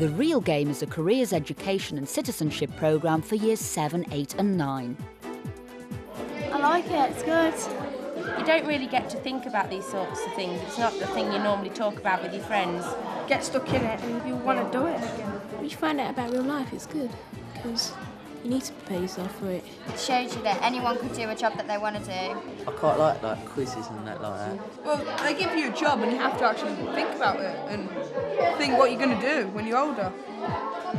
The Real Game is a careers education and citizenship programme for years 7, 8 and 9. I like it, it's good. You don't really get to think about these sorts of things. It's not the thing you normally talk about with your friends. Get stuck in it and you want to do it again. When you find out about real life, it's good, because you need to prepare yourself for it. It shows you that anyone could do a job that they want to do. I quite like quizzes and that like that. Well, they give you a job and you have to actually think about it and think what you're going to do when you're older.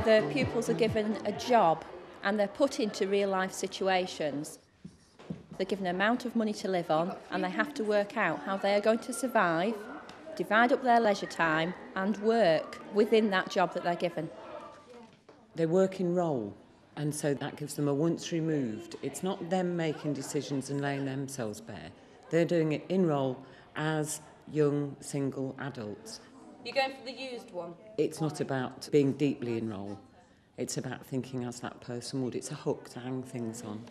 The pupils are given a job and they're put into real life situations. They're given an amount of money to live on and they have to work out how they are going to survive, divide up their leisure time and work within that job that they're given. They work in role, and so that gives them a once removed. It's not them making decisions and laying themselves bare. They're doing it in role as young single adults. You're going for the used one? It's not about being deeply in role. It's about thinking as that person would. It's a hook to hang things on.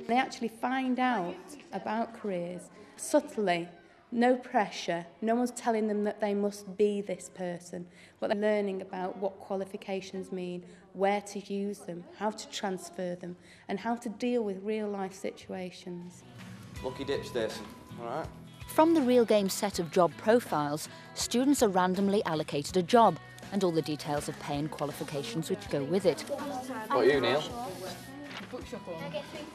They actually find out about careers subtly, no pressure, no one's telling them that they must be this person, but they're learning about what qualifications mean, where to use them, how to transfer them, and how to deal with real life situations. Lucky dip, Stacey, all right? From the Real Game set of job profiles, students are randomly allocated a job and all the details of pay and qualifications which go with it. What are you, Neil?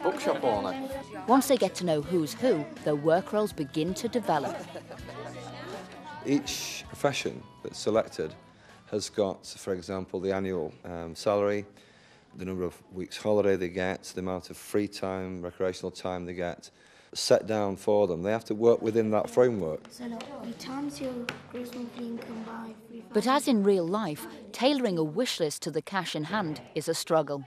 Bookshop owner. Once they get to know who's who, their work roles begin to develop. Each profession that's selected has got, for example, the annual salary, the number of weeks holiday they get, the amount of free time, recreational time they get, set down for them. They have to work within that framework. So you times your gross monthly income by 3. But as in real life, tailoring a wish list to the cash in hand is a struggle.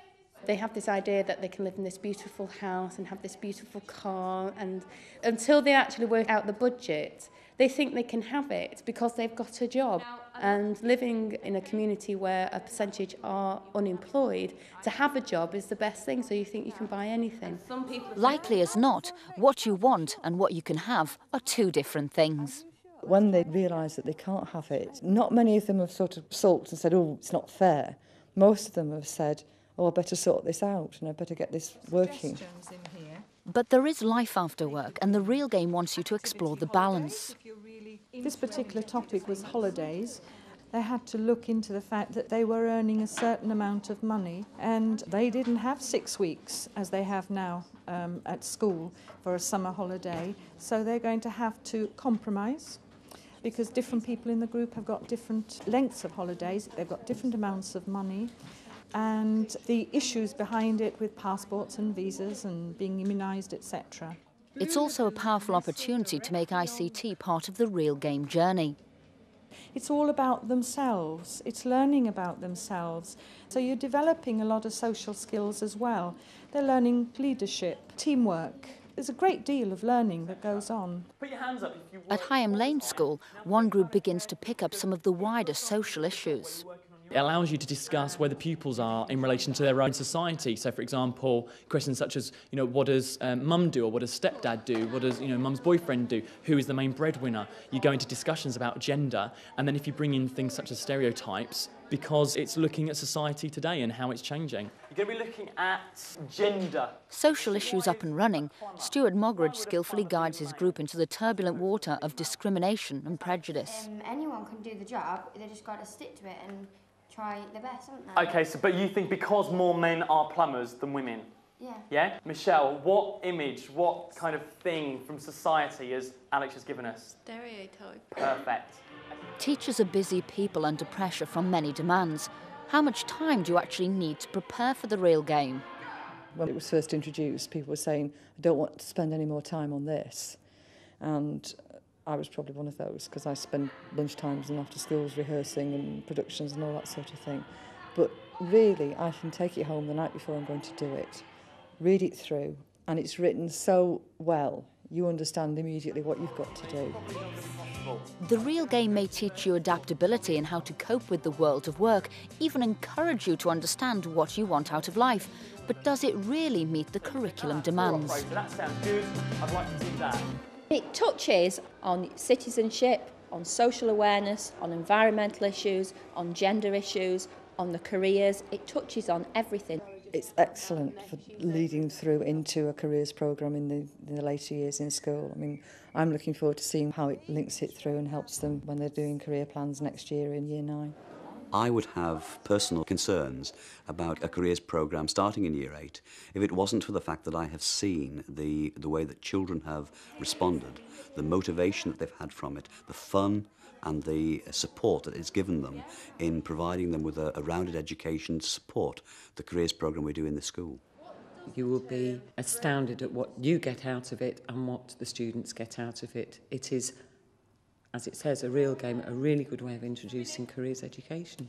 They have this idea that they can live in this beautiful house and have this beautiful car, and until they actually work out the budget, they think they can have it because they've got a job. And living in a community where a percentage are unemployed, to have a job is the best thing, so you think you can buy anything. Likely as not, what you want and what you can have are two different things. When they realise that they can't have it, not many of them have sort of sulked and said, oh, it's not fair. Most of them have said, oh, I better sort this out and I better get this working. But there is life after work, and the Real Game wants you to explore the balance. This particular topic was holidays. They had to look into the fact that they were earning a certain amount of money and they didn't have 6 weeks as they have now at school for a summer holiday. So they're going to have to compromise because different people in the group have got different lengths of holidays, they've got different amounts of money. And the issues behind it with passports and visas and being immunised, etc. It's also a powerful opportunity to make ICT part of the Real Game journey. It's all about themselves, it's learning about themselves. So you're developing a lot of social skills as well. They're learning leadership, teamwork. There's a great deal of learning that goes on. Put your hands up if you At Higham Lane School, one group begins to pick up some of the wider social issues. It allows you to discuss where the pupils are in relation to their own society. So, for example, questions such as, what does mum do, or what does stepdad do, what does, mum's boyfriend do, who is the main breadwinner? You go into discussions about gender, and then if you bring in things such as stereotypes, because it's looking at society today and how it's changing. You're going to be looking at gender. Social issues up and running, Stuart Mogridge skillfully guides his group into the turbulent water of discrimination and prejudice. Anyone can do the job, they just got to stick to it and try the best, haven't they? Okay, but you think because more men are plumbers than women? Yeah. Yeah? Michelle, what image, what kind of thing from society has Alex just given us? Stereotype. Perfect. Teachers are busy people under pressure from many demands. How much time do you actually need to prepare for the Real Game? When it was first introduced, people were saying, I don't want to spend any more time on this. And I was probably one of those, because I spend lunchtimes and after schools rehearsing and productions and all that sort of thing. But really, I can take it home the night before I'm going to do it, read it through, and it's written so well, you understand immediately what you've got to do. The Real Game may teach you adaptability and how to cope with the world of work, even encourage you to understand what you want out of life. But does it really meet the curriculum demands? That sounds good. I'd like to see that. It touches on citizenship, on social awareness, on environmental issues, on gender issues, on the careers. It touches on everything. It's excellent for leading through into a careers programme in the later years in school. I mean, I'm looking forward to seeing how it links it through and helps them when they're doing career plans next year in Year 9. I would have personal concerns about a careers programme starting in Year 8 if it wasn't for the fact that I have seen the way that children have responded, the motivation that they've had from it, the fun and the support that it's given them in providing them with a rounded education to support the careers programme we do in the school. You will be astounded at what you get out of it and what the students get out of it. It is, as it says, a real game, a really good way of introducing careers education.